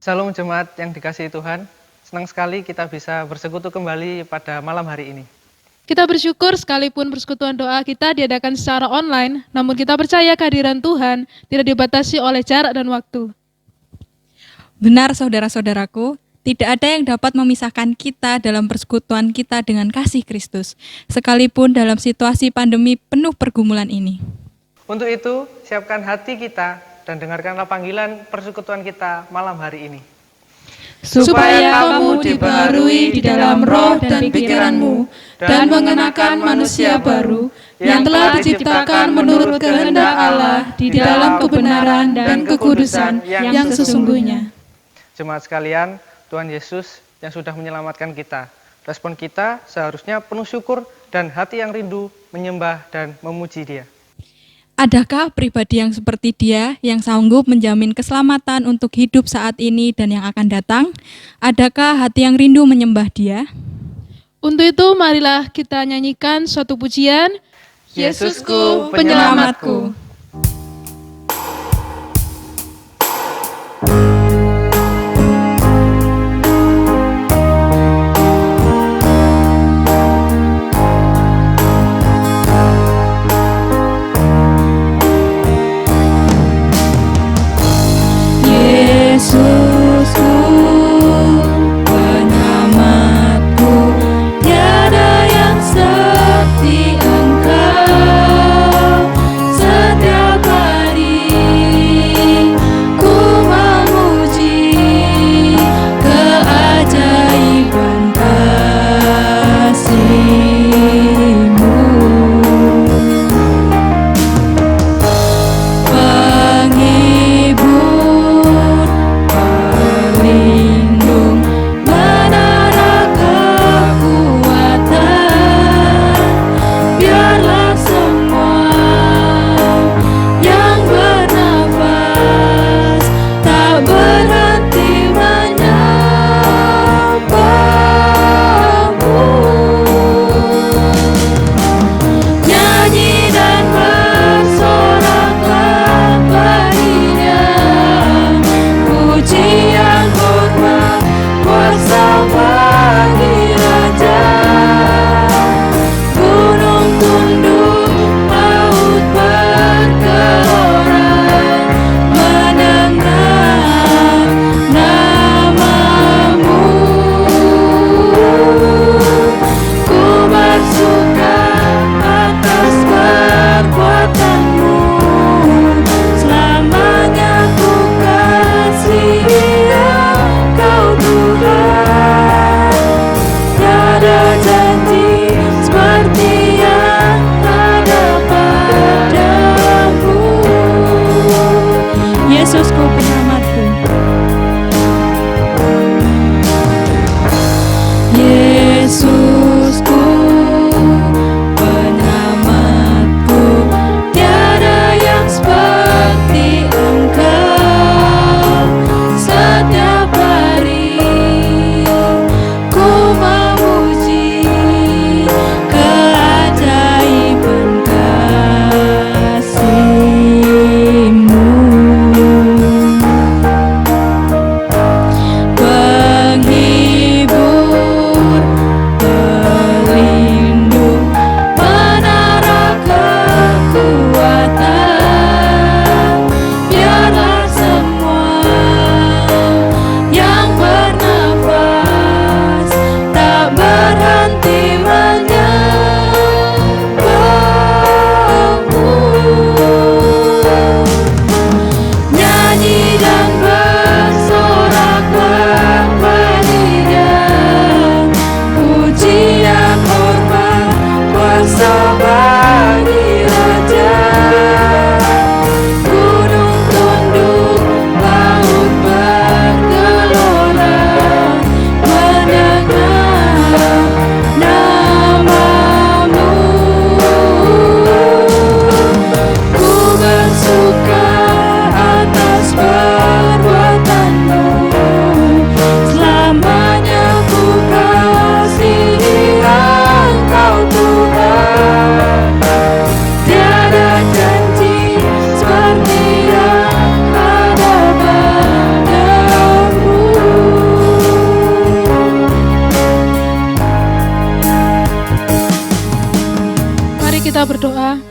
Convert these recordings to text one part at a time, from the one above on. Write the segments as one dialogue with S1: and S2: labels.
S1: Salam jemaat yang dikasihi Tuhan. Senang sekali kita bisa bersekutu kembali pada malam hari ini.
S2: Kita bersyukur sekalipun persekutuan doa kita diadakan secara online, namun kita percaya kehadiran Tuhan tidak dibatasi oleh jarak dan waktu.
S3: Benar saudara-saudaraku, tidak ada yang dapat memisahkan kita dalam persekutuan kita dengan kasih Kristus, sekalipun dalam situasi pandemi penuh pergumulan ini.
S1: Untuk itu, siapkan hati kita dan dengarkanlah panggilan persekutuan kita malam hari ini.
S2: Supaya kamu dibaharui di dalam roh dan pikiranmu, dan mengenakan manusia baru, yang telah diciptakan menurut kehendak Allah di dalam kebenaran dan kekudusan yang sesungguhnya.
S1: Jemaat sekalian, Tuhan Yesus yang sudah menyelamatkan kita. Respon kita seharusnya penuh syukur dan hati yang rindu menyembah dan memuji Dia.
S3: Adakah pribadi yang seperti dia yang sanggup menjamin keselamatan untuk hidup saat ini dan yang akan datang? Adakah hati yang rindu menyembah Dia?
S2: Untuk itu, marilah kita nyanyikan suatu pujian, Yesusku, penyelamatku.
S3: Yesusku, penyelamatku, tiada yang seperti Engkau. Setiap hari ku memuji keajaiban kasih-Mu. Penghibur, pelindung, menara kekuatan, biarlah semua yang bernafas tak berhenti menyembah-Mu. Nyanyi dan bersoraklah bagi-Nya, pujian, hormat, kuasa bagi Raja. Gunung tunduk, laut bergelora, mendengar nama-Mu. Ku bersuka atas perbuatan-Mu, selamanya ku kasihi Engkau Tuhan. Tiada janji seperti yang ada padamu. Yesusku, penyelamatku. Yesusku, penyelamatku, tiada yang seperti Engkau. Setiap hari ku memuji keajaiban kasih-Mu.
S2: kita berdoa.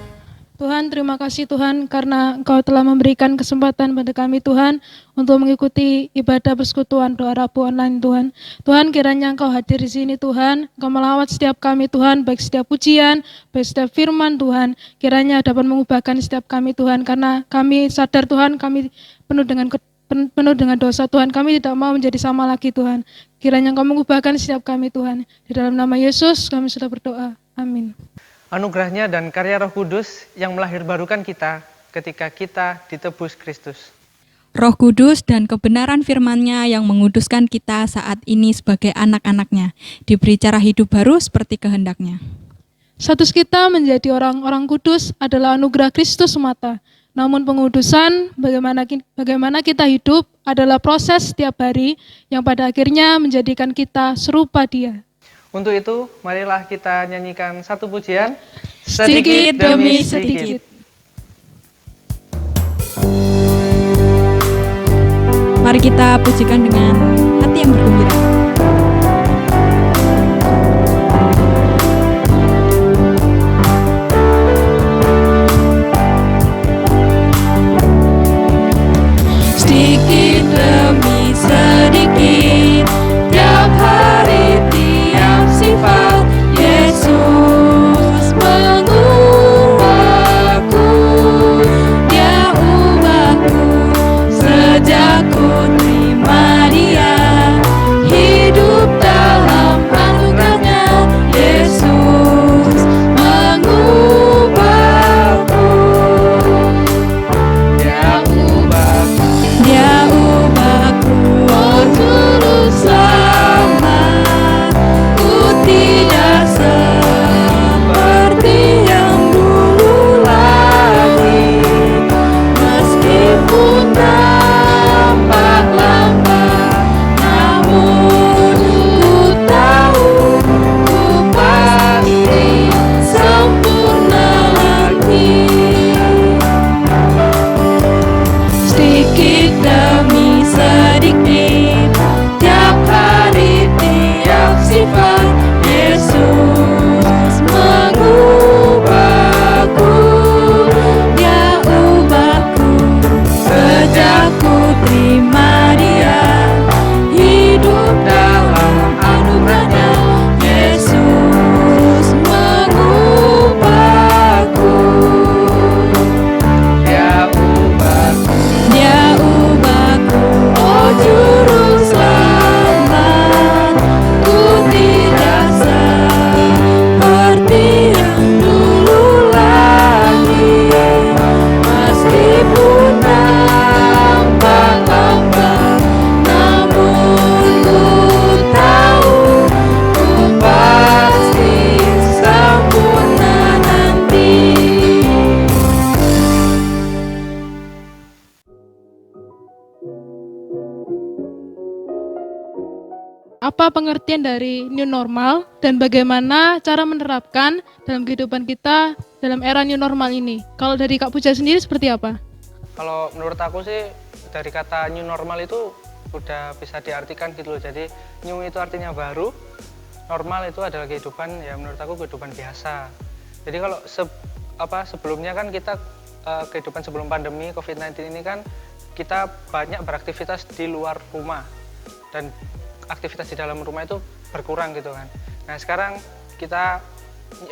S2: Tuhan, terima kasih Tuhan karena Engkau telah memberikan kesempatan pada kami Tuhan untuk mengikuti ibadah persekutuan doa Rabu online Tuhan. Tuhan, kiranya Engkau hadir di sini Tuhan, Engkau melawat setiap kami Tuhan, baik setiap pujian, baik setiap firman Tuhan, kiranya dapat mengubahkan setiap kami Tuhan, karena kami sadar Tuhan, kami penuh dengan dosa Tuhan, kami tidak mau menjadi sama lagi Tuhan. Kiranya Engkau mengubahkan setiap kami Tuhan. Di dalam nama Yesus kami sudah berdoa. Amin.
S1: Anugerahnya dan karya Roh Kudus yang melahirbarukan kita ketika kita ditebus Kristus.
S3: Roh Kudus dan kebenaran firman-Nya yang menguduskan kita saat ini sebagai anak-anak-Nya, diberi cara hidup baru seperti kehendak-Nya.
S2: Status kita menjadi orang-orang kudus adalah anugerah Kristus semata. Namun pengudusan, bagaimana kita hidup adalah proses setiap hari yang pada akhirnya menjadikan kita serupa Dia.
S1: Untuk itu, marilah kita nyanyikan satu pujian,
S2: Sedikit demi sedikit.
S3: Mari kita pujikan dengan hati yang bergembira.
S2: Sedikit demi sedikit, tiap hari tiap sifat Yesus mengubahku, Dia ubahku sejak ku terima Dia, hidup dalam anugerahnya. Yesus mengubahku,
S1: Dia ubahku.
S2: Dia ubahku, oh juru selamat. Ku tidak seperti yang dulu lagi, meskipun nampak lambat, namun ku tahu ku pasti sempurna lagi. Sedikit demi sedikit, tiap hari tiap sifat Yesus mengubahku, Dia ubahku sejak ku terima Dia, hidup dalam anugerahnya. Yesus mengubahku,
S1: Dia ubahku.
S2: Dia ubahku, oh juru selamat. Ku tidak seperti yang dulu lagi, meskipun nampak lambat, namun ku tahu ku pasti sempurna nanti. Apa pengertian dari new normal dan bagaimana cara menerapkan dalam kehidupan kita dalam era new normal ini? Kalau dari Kak Puja sendiri seperti apa?
S1: Kalau menurut aku sih dari kata new normal itu udah bisa diartikan gitu loh. Jadi new itu artinya baru, normal itu adalah kehidupan, ya menurut aku kehidupan biasa. Jadi kalau sebelumnya kan kita kehidupan sebelum pandemi COVID-19 ini kan kita banyak beraktivitas di luar rumah dan aktivitas di dalam rumah itu berkurang gitu kan. Nah sekarang kita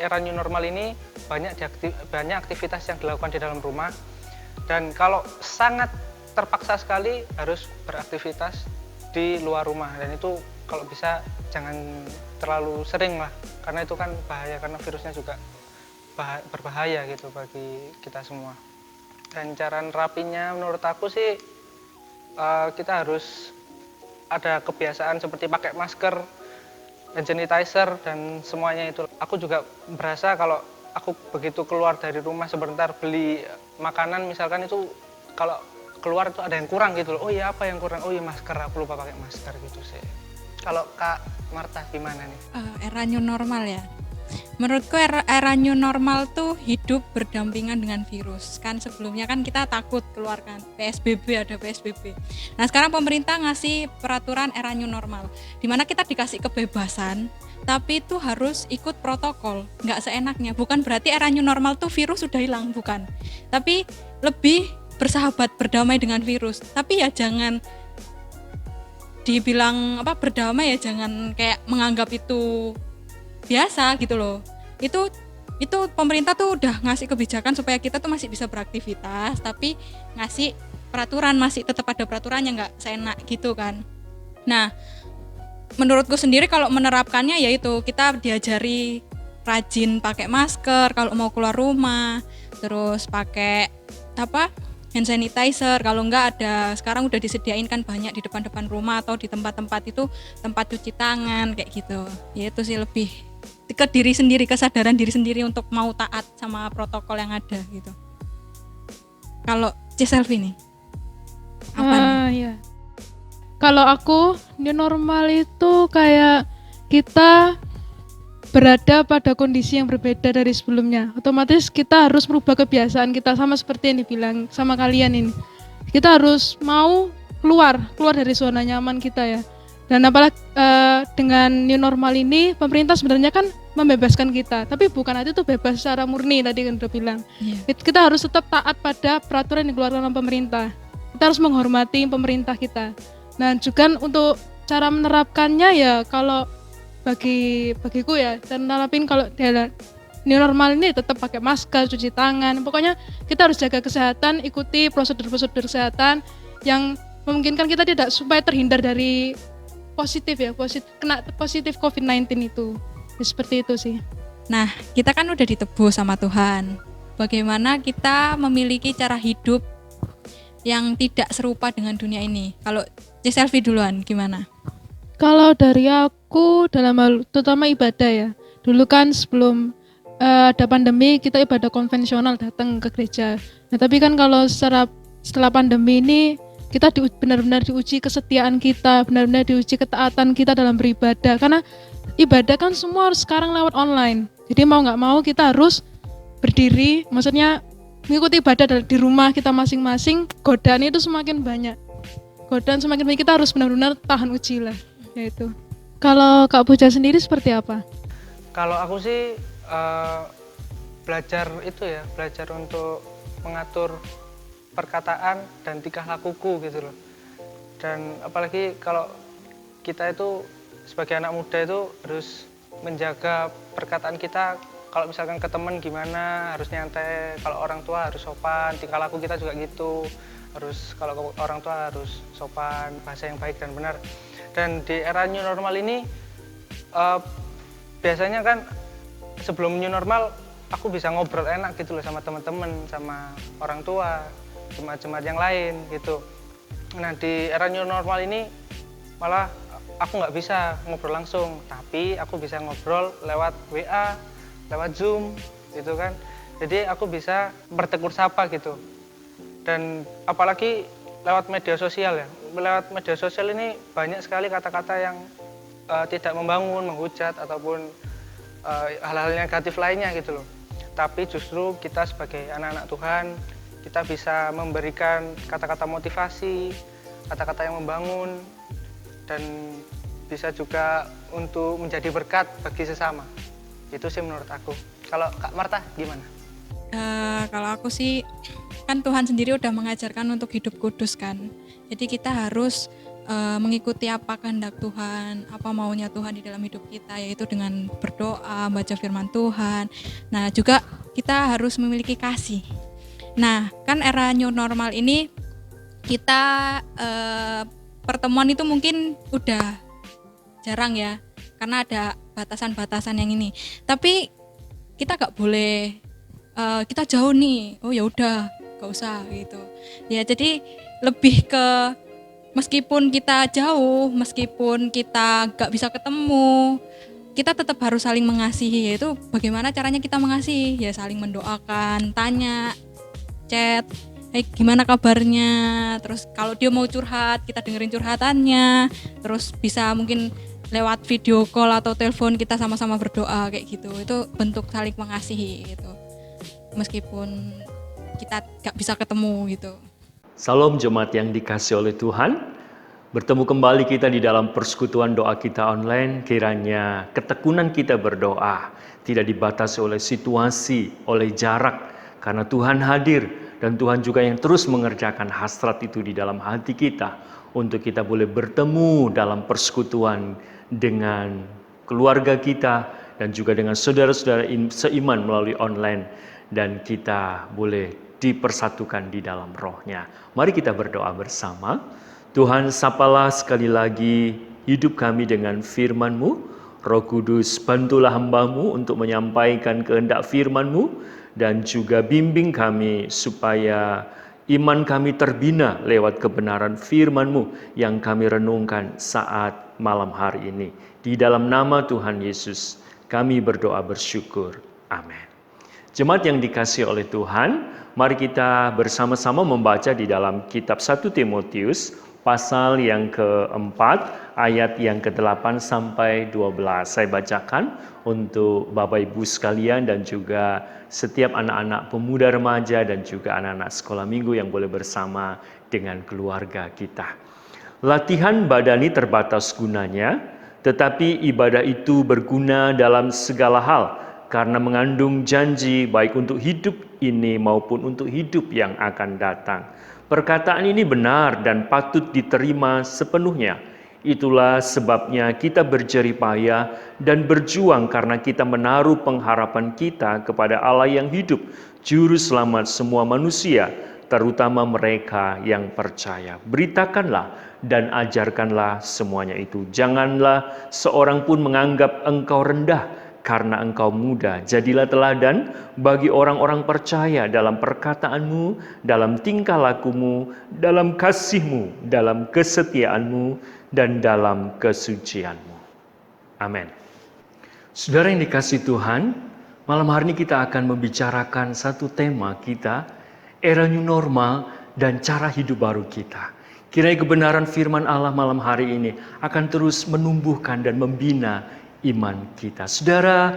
S1: era new normal ini banyak aktivitas yang dilakukan di dalam rumah, dan kalau sangat terpaksa sekali harus beraktivitas di luar rumah, dan itu kalau bisa jangan terlalu sering lah, karena itu kan bahaya, karena virusnya juga berbahaya gitu bagi kita semua. Dan cara nerapinya menurut aku sih kita harus ada kebiasaan seperti pakai masker, hand sanitizer, dan semuanya itu. Aku juga berasa kalau aku begitu keluar dari rumah sebentar beli makanan misalkan, itu kalau keluar itu ada yang kurang gitu loh. Oh iya, apa yang kurang? Oh iya, masker, aku lupa pakai masker gitu sih. Kalau Kak Marta gimana nih?
S3: Era new normal ya. Menurutku era new normal tuh hidup berdampingan dengan virus. Kan sebelumnya kan kita takut keluarkan PSBB, ada PSBB. Nah sekarang pemerintah ngasih peraturan era new normal, dimana kita dikasih kebebasan tapi itu harus ikut protokol, nggak seenaknya. Bukan berarti era new normal tuh virus sudah hilang, bukan. Tapi lebih bersahabat, berdamai dengan virus. Tapi ya jangan dibilang berdamai, ya jangan kayak menganggap itu biasa gitu loh. Itu pemerintah tuh udah ngasih kebijakan supaya kita tuh masih bisa beraktivitas, tapi ngasih peraturan, masih tetap ada peraturannya, nggak seenak gitu kan. Nah, menurutku sendiri kalau menerapkannya yaitu kita diajari rajin pakai masker kalau mau keluar rumah, terus pakai hand sanitizer. Kalau enggak ada, sekarang udah disediain kan banyak di depan-depan rumah atau di tempat-tempat itu tempat cuci tangan kayak gitu. Ya itu sih lebih ke diri sendiri, kesadaran diri sendiri untuk mau taat sama protokol yang ada gitu. Kalau Selfie nih apa nih?
S2: Ya. Kalau aku, new normal itu kayak kita berada pada kondisi yang berbeda dari sebelumnya. Otomatis kita harus merubah kebiasaan kita, sama seperti yang dibilang sama kalian ini. Kita harus mau keluar dari zona nyaman kita ya. Dan apalagi dengan new normal ini, pemerintah sebenarnya kan membebaskan kita. Tapi bukan arti itu bebas secara murni, tadi kan udah bilang. Yeah. Kita harus tetap taat pada peraturan yang dikeluarkan oleh pemerintah. Kita harus menghormati pemerintah kita. Nah juga untuk cara menerapkannya ya, kalau bagiku ya, dan nerapin kalau new normal ini tetap pakai masker, cuci tangan. Pokoknya kita harus jaga kesehatan, ikuti prosedur-prosedur kesehatan yang memungkinkan kita tidak supaya terhindar dari kena positif COVID-19 itu. Ya, seperti itu sih.
S3: Nah, kita kan udah ditebus sama Tuhan. Bagaimana kita memiliki cara hidup yang tidak serupa dengan dunia ini? Kalau Selfie duluan gimana?
S2: Kalau dari aku dalam hal terutama ibadah ya. Dulu kan sebelum ada pandemi kita ibadah konvensional, datang ke gereja. Nah, tapi kan kalau setelah pandemi ini kita benar-benar diuji kesetiaan kita, benar-benar diuji ketaatan kita dalam beribadah. Karena ibadah kan semua harus sekarang lewat online. Jadi mau nggak mau kita harus berdiri, maksudnya mengikuti ibadah di rumah kita masing-masing. Godaan itu semakin banyak. Kita harus benar-benar tahan uji lah, yaitu. Kalau Kak Puja sendiri seperti apa?
S1: Kalau aku sih belajar untuk mengatur perkataan dan tingkah lakuku gitu loh. Dan apalagi kalau kita itu sebagai anak muda itu harus menjaga perkataan kita. Kalau misalkan ke teman gimana, harus nyantai. Kalau orang tua harus sopan, tingkah laku kita juga gitu. Kalau orang tua harus sopan, bahasa yang baik dan benar. Dan di era new normal ini biasanya kan sebelum new normal aku bisa ngobrol enak gitu loh sama teman-teman, sama orang tua, jemaat-jemaat yang lain gitu. Nah di era new normal ini malah aku nggak bisa ngobrol langsung, tapi aku bisa ngobrol lewat WA, lewat Zoom gitu kan. Jadi aku bisa bertegur sapa gitu. Dan apalagi lewat media sosial ya. Lewat media sosial ini banyak sekali kata-kata yang tidak membangun, menghujat ataupun hal-hal negatif lainnya gitu loh. Tapi justru kita sebagai anak-anak Tuhan, kita bisa memberikan kata-kata motivasi, kata-kata yang membangun, dan bisa juga untuk menjadi berkat bagi sesama. Itu sih menurut aku. Kalau Kak Marta gimana?
S3: Kalau aku sih, kan Tuhan sendiri udah mengajarkan untuk hidup kudus kan. Jadi kita harus mengikuti apa kehendak Tuhan, apa maunya Tuhan di dalam hidup kita, yaitu dengan berdoa, baca firman Tuhan. Nah juga kita harus memiliki kasih. Nah kan era new normal ini kita pertemuan itu mungkin udah jarang ya, karena ada batasan-batasan yang ini. Tapi kita nggak boleh kita jauh nih, oh ya udah nggak usah gitu. Ya jadi lebih ke meskipun kita jauh, meskipun kita nggak bisa ketemu, kita tetap harus saling mengasihi. Yaitu bagaimana caranya kita mengasihi? Ya saling mendoakan, tanya, chat, gimana kabarnya. Terus kalau dia mau curhat, kita dengerin curhatannya. Terus bisa mungkin lewat video call atau telepon kita sama-sama berdoa kayak gitu. Itu bentuk saling mengasihi gitu. Meskipun kita gak bisa ketemu gitu.
S4: Salam jemaat yang dikasihi oleh Tuhan. Bertemu kembali kita di dalam persekutuan doa kita online, kiranya ketekunan kita berdoa tidak dibatasi oleh situasi, oleh jarak, karena Tuhan hadir dan Tuhan juga yang terus mengerjakan hasrat itu di dalam hati kita untuk kita boleh bertemu dalam persekutuan dengan keluarga kita dan juga dengan saudara-saudara seiman melalui online, dan kita boleh dipersatukan di dalam rohnya. Mari kita berdoa bersama. Tuhan, sapalah sekali lagi hidup kami dengan firman-Mu. Roh Kudus, bantulah hamba-Mu untuk menyampaikan kehendak firman-Mu, dan juga bimbing kami supaya iman kami terbina lewat kebenaran firman-Mu yang kami renungkan saat malam hari ini. Di dalam nama Tuhan Yesus kami berdoa bersyukur. Amin. Jemaat yang dikasihi oleh Tuhan, mari kita bersama-sama membaca di dalam kitab 1 Timotius pasal yang keempat, ayat yang ke-8 sampai 12. Saya bacakan untuk Bapak Ibu sekalian dan juga setiap anak-anak pemuda remaja dan juga anak-anak sekolah minggu yang boleh bersama dengan keluarga kita. Latihan badani terbatas gunanya, tetapi ibadah itu berguna dalam segala hal karena mengandung janji baik untuk hidup ini maupun untuk hidup yang akan datang. Perkataan ini benar dan patut diterima sepenuhnya. Itulah sebabnya kita berjerih payah dan berjuang karena kita menaruh pengharapan kita kepada Allah yang hidup, Juru Selamat semua manusia, terutama mereka yang percaya. Beritakanlah dan ajarkanlah semuanya itu. Janganlah seorang pun menganggap engkau rendah karena engkau muda. Jadilah teladan bagi orang-orang percaya dalam perkataanmu, dalam tingkah lakumu, dalam kasihmu, dalam kesetiaanmu, dan dalam kesucianmu. Amin. Saudara yang dikasihi Tuhan, malam hari ini kita akan membicarakan satu tema kita, era new normal dan cara hidup baru kita. Kiranya kebenaran firman Allah malam hari ini akan terus menumbuhkan dan membina iman kita. Saudara,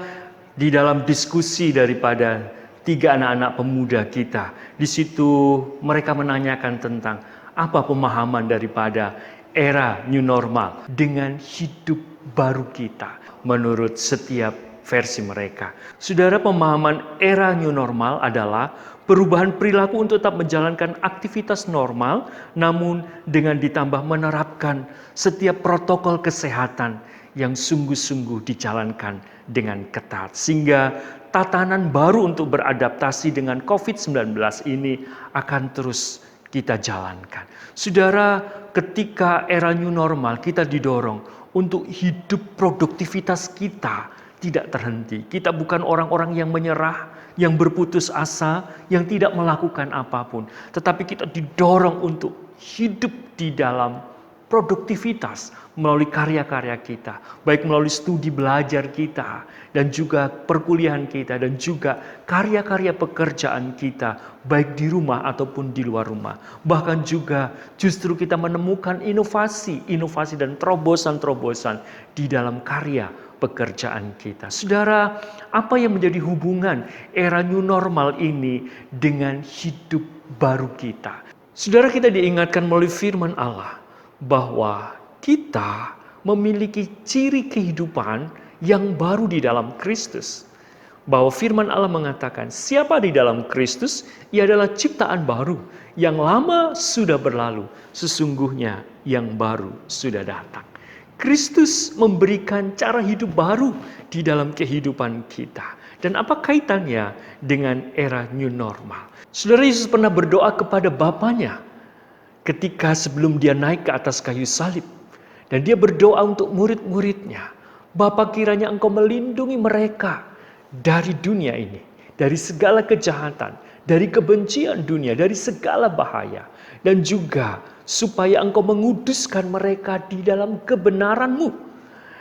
S4: di dalam diskusi daripada 3 anak-anak pemuda kita, di situ mereka menanyakan tentang apa pemahaman daripada era new normal dengan hidup baru kita menurut setiap versi mereka. Saudara, pemahaman era new normal adalah perubahan perilaku untuk tetap menjalankan aktivitas normal, namun dengan ditambah menerapkan setiap protokol kesehatan yang sungguh-sungguh dijalankan dengan ketat. Sehingga tatanan baru untuk beradaptasi dengan COVID-19 ini akan terus kita jalankan. Saudara, ketika era new normal kita didorong untuk hidup produktivitas kita tidak terhenti. Kita bukan orang-orang yang menyerah, yang berputus asa, yang tidak melakukan apapun. Tetapi kita didorong untuk hidup di dalam produktivitas melalui karya-karya kita, baik melalui studi belajar kita, dan juga perkuliahan kita, dan juga karya-karya pekerjaan kita, baik di rumah ataupun di luar rumah. Bahkan juga justru kita menemukan inovasi dan terobosan-terobosan di dalam karya pekerjaan kita. Saudara, apa yang menjadi hubungan era new normal ini dengan hidup baru kita? Saudara, kita diingatkan melalui firman Allah bahwa kita memiliki ciri kehidupan yang baru di dalam Kristus. Bahwa firman Allah mengatakan, siapa di dalam Kristus, ia adalah ciptaan baru. Yang lama sudah berlalu, sesungguhnya yang baru sudah datang. Kristus memberikan cara hidup baru di dalam kehidupan kita. Dan apa kaitannya dengan era new normal? Saudara, Yesus pernah berdoa kepada Bapanya ketika sebelum dia naik ke atas kayu salib. Dan dia berdoa untuk murid-muridnya. Bapa, kiranya Engkau melindungi mereka dari dunia ini. Dari segala kejahatan, dari kebencian dunia, dari segala bahaya. Dan juga supaya Engkau menguduskan mereka di dalam kebenaran-Mu.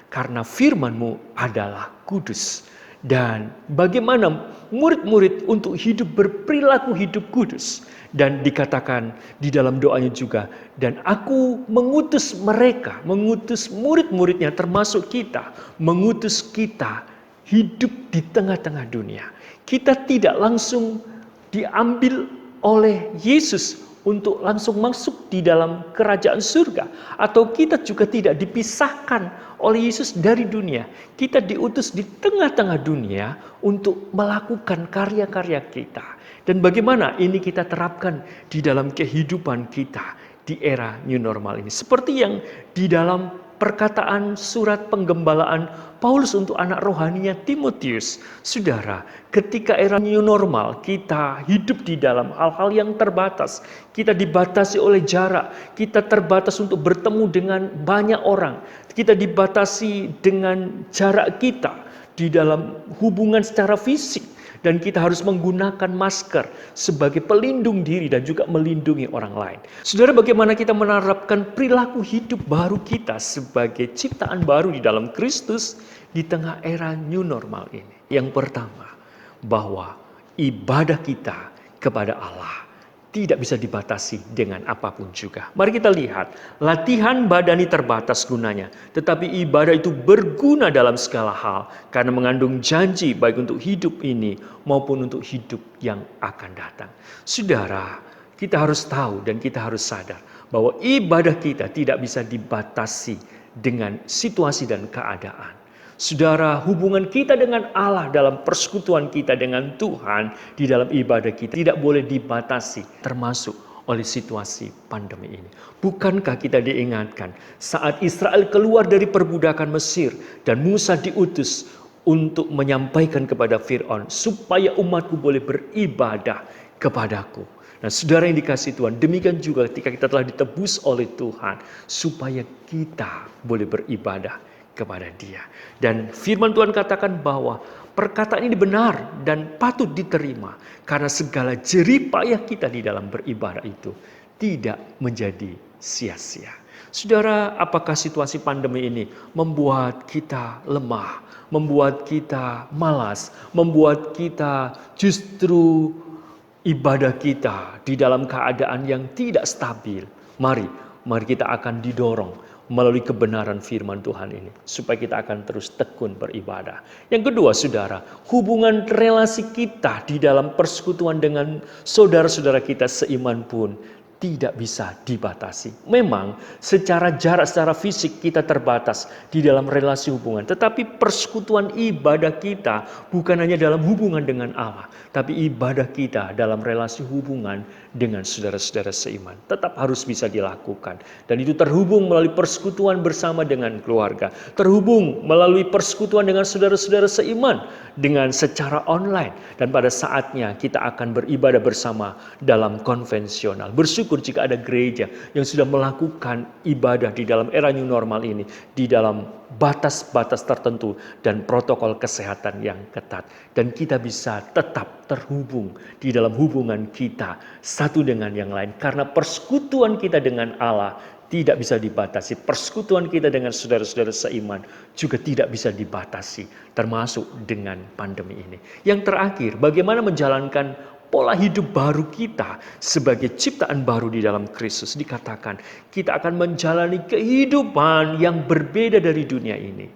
S4: Karena firman-Mu adalah kudus. Dan bagaimana murid-murid untuk hidup berperilaku hidup kudus. Dan dikatakan di dalam doanya juga, dan aku mengutus mereka, mengutus murid-muridnya termasuk kita, mengutus kita hidup di tengah-tengah dunia. Kita tidak langsung diambil oleh Yesus untuk langsung masuk di dalam kerajaan surga. Atau kita juga tidak dipisahkan oleh Yesus dari dunia. Kita diutus di tengah-tengah dunia untuk melakukan karya-karya kita. Dan bagaimana ini kita terapkan di dalam kehidupan kita di era new normal ini. Seperti yang di dalam perkataan surat penggembalaan Paulus untuk anak rohaninya Timotius. Saudara, ketika era new normal kita hidup di dalam hal-hal yang terbatas. Kita dibatasi oleh jarak. Kita terbatas untuk bertemu dengan banyak orang. Kita dibatasi dengan jarak kita di dalam hubungan secara fisik. Dan kita harus menggunakan masker sebagai pelindung diri dan juga melindungi orang lain. Saudara, bagaimana kita menerapkan perilaku hidup baru kita sebagai ciptaan baru di dalam Kristus di tengah era new normal ini? Yang pertama, bahwa ibadah kita kepada Allah tidak bisa dibatasi dengan apapun juga. Mari kita lihat, latihan badani terbatas gunanya, tetapi ibadah itu berguna dalam segala hal karena mengandung janji baik untuk hidup ini maupun untuk hidup yang akan datang. Saudara, kita harus tahu dan kita harus sadar bahwa ibadah kita tidak bisa dibatasi dengan situasi dan keadaan. Saudara, hubungan kita dengan Allah dalam persekutuan kita dengan Tuhan di dalam ibadah kita tidak boleh dibatasi, termasuk oleh situasi pandemi ini. Bukankah kita diingatkan saat Israel keluar dari perbudakan Mesir dan Musa diutus untuk menyampaikan kepada Fir'aun supaya umatku boleh beribadah kepadaku. Nah, saudara yang dikasihi Tuhan, demikian juga ketika kita telah ditebus oleh Tuhan supaya kita boleh beribadah kepada Dia. Dan firman Tuhan katakan bahwa perkataan ini benar dan patut diterima karena segala jerih payah kita di dalam beribadah itu tidak menjadi sia-sia. Saudara, apakah situasi pandemi ini membuat kita lemah, membuat kita malas, membuat kita justru ibadah kita di dalam keadaan yang tidak stabil? Mari kita akan didorong melalui kebenaran firman Tuhan ini, supaya kita akan terus tekun beribadah. Yang kedua, saudara, hubungan relasi kita di dalam persekutuan dengan saudara-saudara kita seiman pun tidak bisa dibatasi. Memang secara jarak, secara fisik kita terbatas di dalam relasi hubungan. Tetapi persekutuan ibadah kita bukan hanya dalam hubungan dengan Allah, tapi ibadah kita dalam relasi hubungan dengan saudara-saudara seiman tetap harus bisa dilakukan. Dan itu terhubung melalui persekutuan bersama dengan keluarga. Terhubung melalui persekutuan dengan saudara-saudara seiman dengan secara online. Dan pada saatnya kita akan beribadah bersama dalam konvensional. Bersyukur jika ada gereja yang sudah melakukan ibadah di dalam era new normal ini di dalam batas-batas tertentu dan protokol kesehatan yang ketat. Dan kita bisa tetap terhubung di dalam hubungan kita satu dengan yang lain. Karena persekutuan kita dengan Allah tidak bisa dibatasi. Persekutuan kita dengan saudara-saudara seiman juga tidak bisa dibatasi, termasuk dengan pandemi ini. Yang terakhir, bagaimana menjalankan pola hidup baru kita sebagai ciptaan baru di dalam Kristus. Dikatakan kita akan menjalani kehidupan yang berbeda dari dunia ini.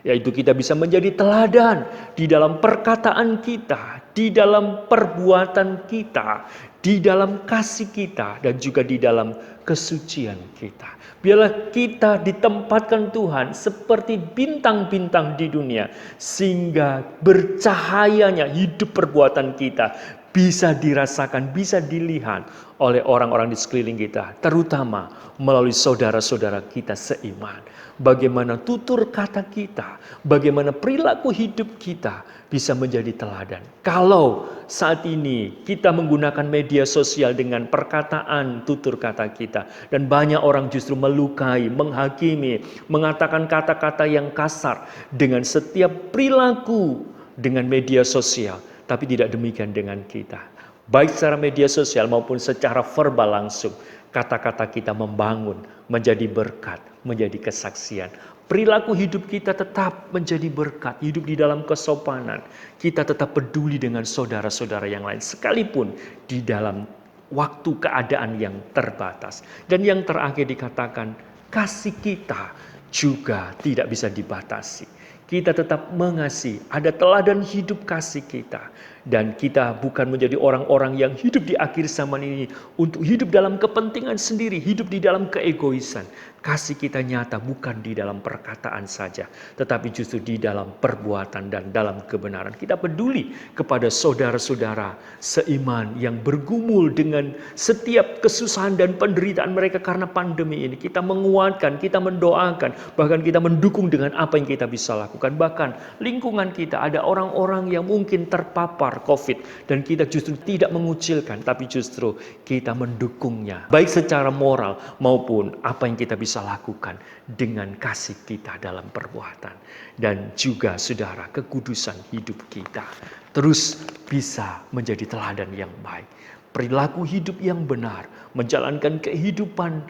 S4: Yaitu kita bisa menjadi teladan di dalam perkataan kita, di dalam perbuatan kita, di dalam kasih kita, dan juga di dalam kesucian kita. Biarlah kita ditempatkan Tuhan seperti bintang-bintang di dunia, sehingga bercahayanya hidup perbuatan kita bisa dirasakan, bisa dilihat oleh orang-orang di sekeliling kita, terutama melalui saudara-saudara kita seiman. Bagaimana tutur kata kita, bagaimana perilaku hidup kita bisa menjadi teladan. Kalau saat ini kita menggunakan media sosial dengan perkataan tutur kata kita, dan banyak orang justru melukai, menghakimi, mengatakan kata-kata yang kasar dengan setiap perilaku dengan media sosial, tapi tidak demikian dengan kita. Baik secara media sosial maupun secara verbal langsung, kata-kata kita membangun, menjadi berkat, menjadi kesaksian. Perilaku hidup kita tetap menjadi berkat, hidup di dalam kesopanan. Kita tetap peduli dengan saudara-saudara yang lain, sekalipun di dalam waktu keadaan yang terbatas. Dan yang terakhir dikatakan, kasih kita juga tidak bisa dibatasi. kita tetap mengasihi, ada teladan hidup kasih kita. Dan kita bukan menjadi orang-orang yang hidup di akhir zaman ini untuk hidup dalam kepentingan sendiri, hidup di dalam keegoisan. Kasih kita nyata bukan di dalam perkataan saja, tetapi justru di dalam perbuatan dan dalam kebenaran. Kita peduli kepada saudara-saudara seiman yang bergumul dengan setiap kesusahan dan penderitaan mereka karena pandemi ini. Kita menguatkan, kita mendoakan, bahkan kita mendukung dengan apa yang kita bisa lakukan. Bahkan lingkungan kita ada orang-orang yang mungkin terpapar COVID dan kita justru tidak mengucilkan, tapi justru kita mendukungnya, baik secara moral maupun apa yang kita bisa lakukan dengan kasih kita dalam perbuatan. Dan juga saudara, kekudusan hidup kita terus bisa menjadi teladan yang baik. Perilaku hidup yang benar, menjalankan kehidupan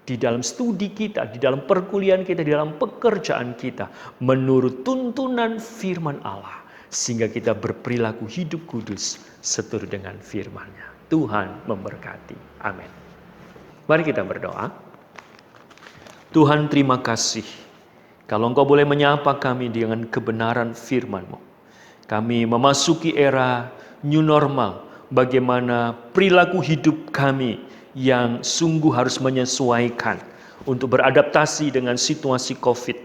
S4: di dalam studi kita, di dalam perkuliahan kita, di dalam pekerjaan kita, menurut tuntunan firman Allah. Sehingga kita berperilaku hidup kudus seturut dengan firman-Nya. Tuhan memberkati. Amin. Mari kita berdoa. Tuhan, terima kasih kalau Engkau boleh menyapa kami dengan kebenaran firman-Mu. Kami memasuki era new normal, bagaimana perilaku hidup kami yang sungguh harus menyesuaikan untuk beradaptasi dengan situasi COVID.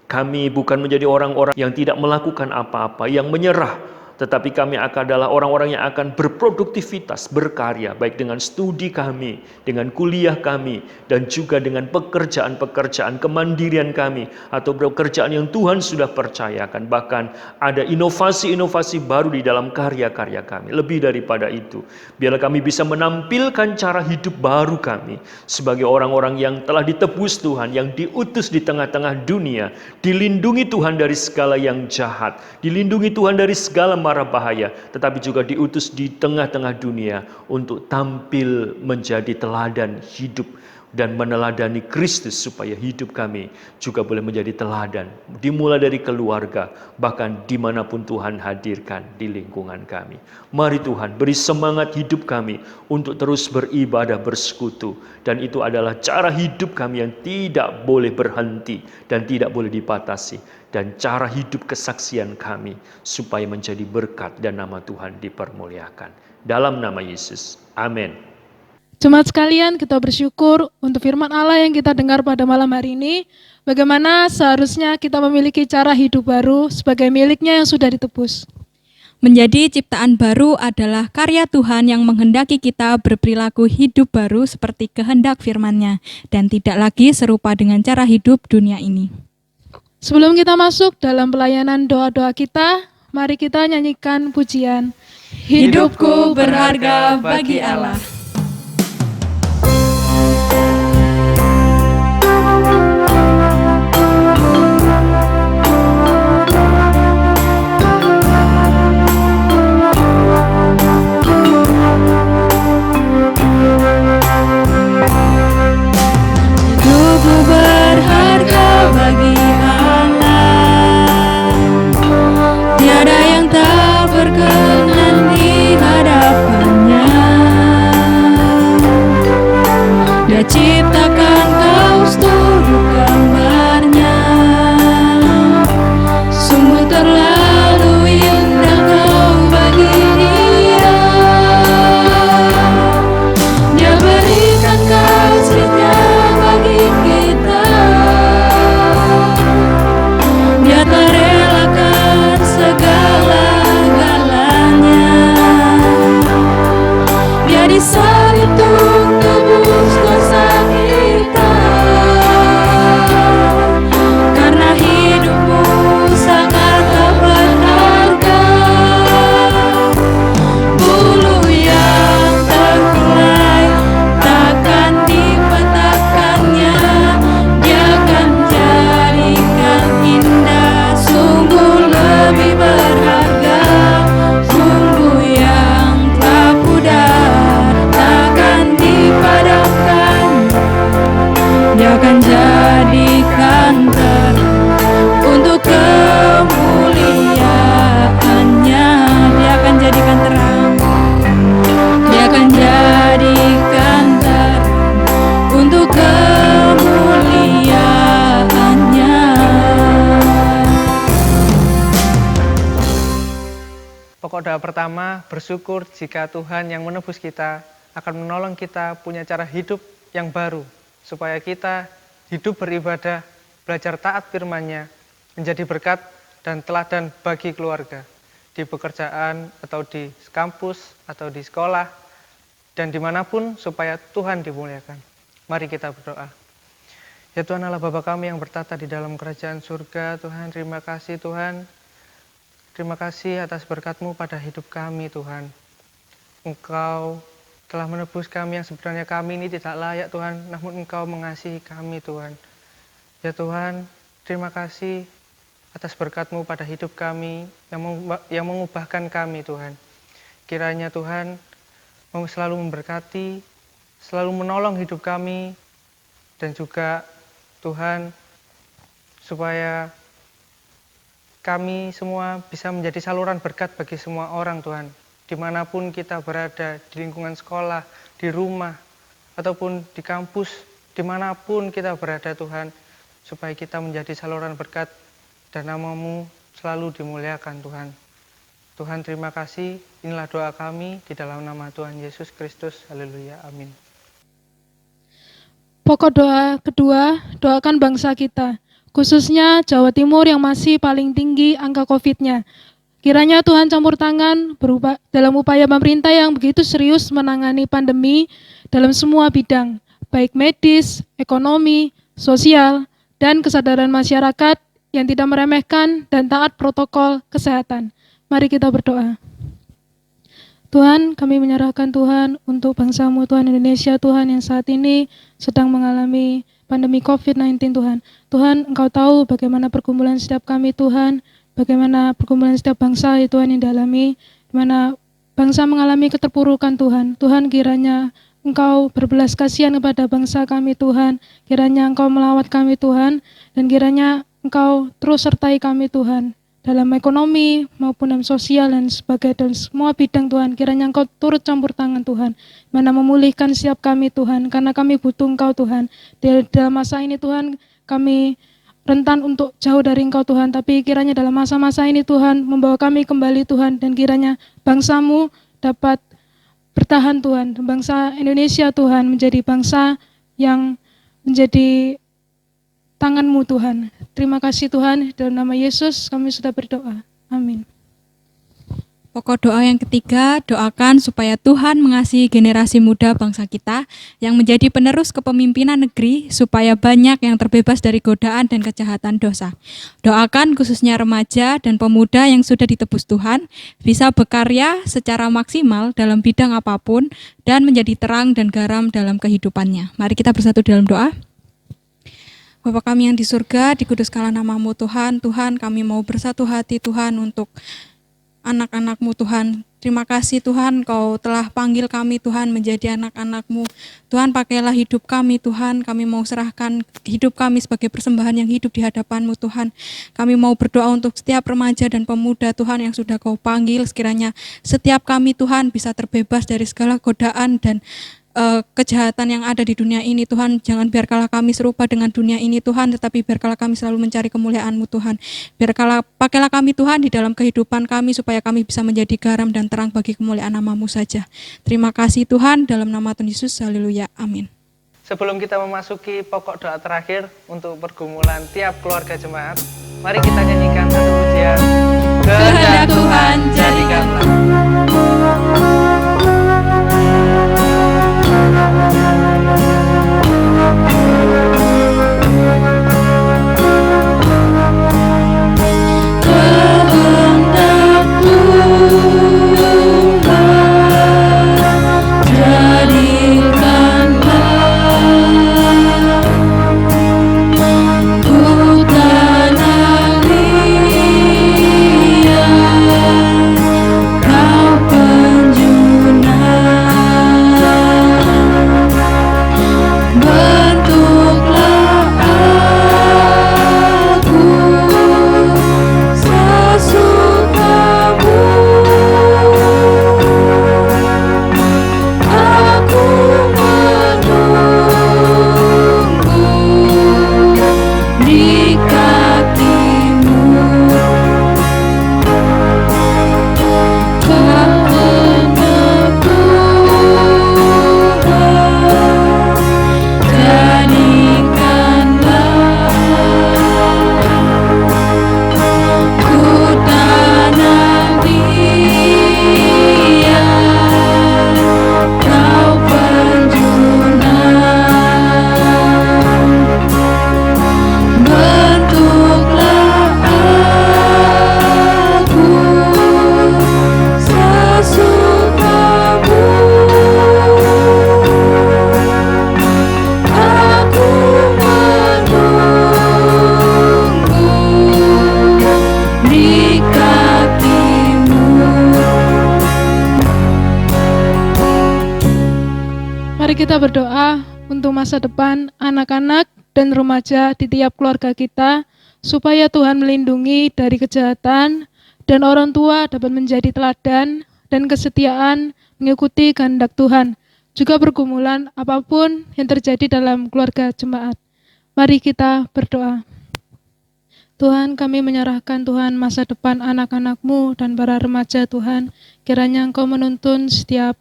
S4: Kami bukan menjadi orang-orang yang tidak melakukan apa-apa, yang menyerah, tetapi kami adalah orang-orang yang akan berproduktivitas, berkarya, baik dengan studi kami, dengan kuliah kami, dan juga dengan pekerjaan-pekerjaan kemandirian kami, atau pekerjaan yang Tuhan sudah percayakan. Bahkan ada inovasi-inovasi baru di dalam karya-karya kami. Lebih daripada itu, biarlah kami bisa menampilkan cara hidup baru kami, sebagai orang-orang yang telah ditebus Tuhan, yang diutus di tengah-tengah dunia, dilindungi Tuhan dari segala yang jahat, dilindungi Tuhan dari segala mara bahaya, tetapi juga diutus di tengah-tengah dunia untuk tampil menjadi teladan hidup dan meneladani Kristus, supaya hidup kami juga boleh menjadi teladan, dimulai dari keluarga, bahkan dimanapun Tuhan hadirkan di lingkungan kami. Mari Tuhan, beri semangat hidup kami untuk terus beribadah, bersekutu, dan itu adalah cara hidup kami yang tidak boleh berhenti dan tidak boleh dibatasi, dan cara hidup kesaksian kami supaya menjadi berkat dan nama Tuhan dipermuliakan. Dalam nama Yesus, amin.
S2: Jemaat sekalian, kita bersyukur untuk firman Allah yang kita dengar pada malam hari ini. Bagaimana seharusnya kita memiliki cara hidup baru sebagai miliknya yang sudah ditebus.
S3: Menjadi ciptaan baru adalah karya Tuhan yang menghendaki kita berperilaku hidup baru seperti kehendak firman-Nya, dan tidak lagi serupa dengan cara hidup dunia ini.
S2: Sebelum kita masuk dalam pelayanan doa-doa kita, mari kita nyanyikan pujian
S3: Hidupku berharga bagi Allah.
S2: Tiada yang tak berkenan di hadapan-Nya.
S1: Pokok doa pertama, bersyukur jika Tuhan yang menebus kita akan menolong kita punya cara hidup yang baru, supaya kita hidup beribadah, belajar taat firman-Nya, menjadi berkat dan teladan bagi keluarga, di pekerjaan atau di kampus atau di sekolah, dan dimanapun supaya Tuhan dimuliakan. Mari kita berdoa. Ya Tuhan Allah Bapa kami yang bertata di dalam kerajaan surga, Tuhan terima kasih Tuhan. Terima kasih atas berkat-Mu pada hidup kami Tuhan. Engkau telah menebus kami yang sebenarnya kami ini tidak layak Tuhan, namun Engkau mengasihi kami Tuhan. Ya Tuhan, terima kasih atas berkat-Mu pada hidup kami yang mengubahkan kami Tuhan. Kiranya Tuhan mau selalu memberkati, selalu menolong hidup kami, dan juga Tuhan supaya kami semua bisa menjadi saluran berkat bagi semua orang Tuhan. Dimanapun kita berada, di lingkungan sekolah, di rumah, ataupun di kampus, dimanapun kita berada Tuhan, supaya kita menjadi saluran berkat dan nama-Mu selalu dimuliakan Tuhan. Tuhan terima kasih, inilah doa kami di dalam nama Tuhan Yesus Kristus. Haleluya, amin.
S2: Pokok doa kedua, doakan bangsa kita, khususnya Jawa Timur yang masih paling tinggi angka COVID-nya. Kiranya Tuhan campur tangan dalam upaya pemerintah yang begitu serius menangani pandemi dalam semua bidang, baik medis, ekonomi, sosial, dan kesadaran masyarakat yang tidak meremehkan dan taat protokol kesehatan. Mari kita berdoa. Tuhan, kami menyerahkan Tuhan untuk bangsa-Mu Tuhan Indonesia, Tuhan yang saat ini sedang mengalami pandemi COVID-19 Tuhan. Tuhan, Engkau tahu bagaimana pergumulan setiap kami Tuhan, bagaimana pergumulan setiap bangsa Tuhan yang dialami, di mana bangsa mengalami keterpurukan Tuhan. Tuhan, kiranya Engkau berbelas kasihan kepada bangsa kami Tuhan, kiranya Engkau melawat kami Tuhan, dan kiranya Engkau terus sertai kami Tuhan, dalam ekonomi maupun dalam sosial dan dan semua bidang Tuhan. Kiranya Engkau turut campur tangan Tuhan, mana memulihkan setiap kami Tuhan, karena kami butuh Engkau Tuhan. Dalam masa ini Tuhan, kami rentan untuk jauh dari Engkau Tuhan, tapi kiranya dalam masa-masa ini Tuhan, membawa kami kembali Tuhan, dan kiranya bangsa-Mu dapat bertahan Tuhan. Bangsa Indonesia Tuhan menjadi bangsa yang menjadi tangan-Mu Tuhan. Terima kasih Tuhan, dalam nama Yesus kami sudah berdoa. Amin.
S3: Pokok doa yang ketiga, doakan supaya Tuhan mengasihi generasi muda bangsa kita yang menjadi penerus kepemimpinan negeri, supaya banyak yang terbebas dari godaan dan kejahatan dosa. Doakan khususnya remaja dan pemuda yang sudah ditebus Tuhan, bisa berkarya secara maksimal dalam bidang apapun dan menjadi terang dan garam dalam kehidupannya. Mari kita bersatu dalam doa. Bapa kami yang di surga, dikuduskanlah nama-Mu Tuhan. Tuhan, kami mau bersatu hati Tuhan untuk anak-anak-Mu Tuhan. Terima kasih Tuhan, Kau telah panggil kami Tuhan menjadi anak-anak-Mu. Tuhan, pakailah hidup kami Tuhan. Kami mau serahkan hidup kami sebagai persembahan yang hidup di hadapan-Mu Tuhan. Kami mau berdoa untuk setiap remaja dan pemuda Tuhan yang sudah Kau panggil. Sekiranya setiap kami Tuhan bisa terbebas dari segala godaan dan kejahatan yang ada di dunia ini Tuhan. Jangan biarkanlah kami serupa dengan dunia ini Tuhan, tetapi biarkanlah kami selalu mencari kemuliaan-Mu Tuhan. Pakailah kami Tuhan di dalam kehidupan kami, supaya kami bisa menjadi garam dan terang bagi kemuliaan nama-Mu saja. Terima kasih Tuhan, dalam nama Tuhan Yesus, haleluya, amin.
S1: Sebelum kita memasuki pokok doa terakhir untuk pergumulan tiap keluarga jemaat, mari kita nyanyikan satu pujian.
S2: Kehendak Tuhan jadikanlah.
S5: Kau
S2: kita berdoa untuk masa depan anak-anak dan remaja di tiap keluarga kita, supaya Tuhan melindungi dari kejahatan dan orang tua dapat menjadi teladan dan kesetiaan mengikuti kehendak Tuhan. Juga pergumulan apapun yang terjadi dalam keluarga jemaat. Mari kita berdoa. Tuhan, kami menyerahkan Tuhan masa depan anak-anak-Mu dan para remaja Tuhan. Kiranya Engkau menuntun setiap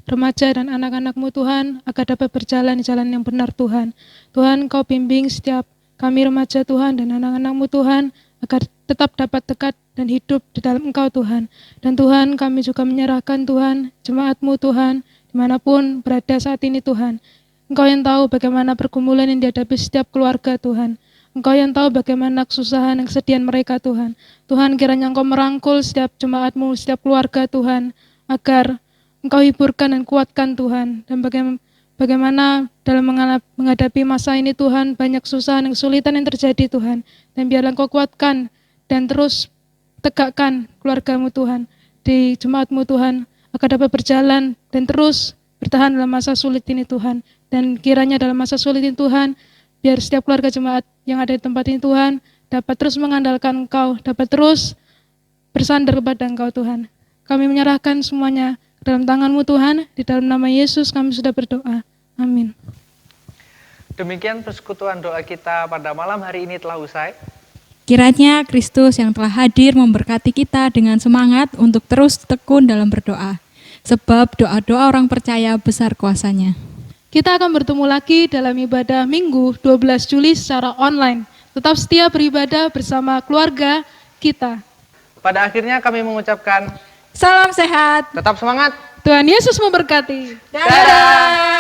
S2: remaja dan anak-anak-Mu Tuhan, agar dapat berjalan di jalan yang benar Tuhan. Tuhan, Engkau bimbing setiap kami remaja Tuhan dan anak-anak-Mu Tuhan, agar tetap dapat dekat dan hidup di dalam Engkau Tuhan. Dan Tuhan, kami juga menyerahkan Tuhan, jemaat-Mu Tuhan, dimanapun berada saat ini Tuhan. Engkau yang tahu bagaimana pergumulan yang dihadapi setiap keluarga Tuhan. Engkau yang tahu bagaimana kesusahan dan kesedihan mereka Tuhan. Tuhan, kiranya Engkau merangkul setiap jemaat-Mu, setiap keluarga Tuhan, agar Engkau hiburkan dan kuatkan Tuhan. Dan bagaimana dalam menghadapi masa ini Tuhan, banyak kesusahan dan kesulitan yang terjadi Tuhan. Dan biarlah Engkau kuatkan dan terus tegakkan keluarga-Mu Tuhan, di jemaat-Mu Tuhan, agar dapat berjalan dan terus bertahan dalam masa sulit ini Tuhan. Dan kiranya dalam masa sulit ini Tuhan, biar setiap keluarga jemaat yang ada di tempat ini Tuhan dapat terus mengandalkan Engkau, dapat terus bersandar kepada Engkau Tuhan. Kami menyerahkan semuanya ke dalam tangan-Mu Tuhan, di dalam nama Yesus kami sudah berdoa. Amin.
S1: Demikian persekutuan doa kita pada malam hari ini telah usai.
S3: Kiranya Kristus yang telah hadir memberkati kita dengan semangat untuk terus tekun dalam berdoa. Sebab doa-doa orang percaya besar kuasanya.
S2: Kita akan bertemu lagi dalam ibadah Minggu 12 Juli secara online. Tetap setia beribadah bersama keluarga kita.
S1: Pada akhirnya kami mengucapkan
S3: Salam sehat.
S1: tetap semangat.
S2: Tuhan Yesus memberkati.
S3: Dadah.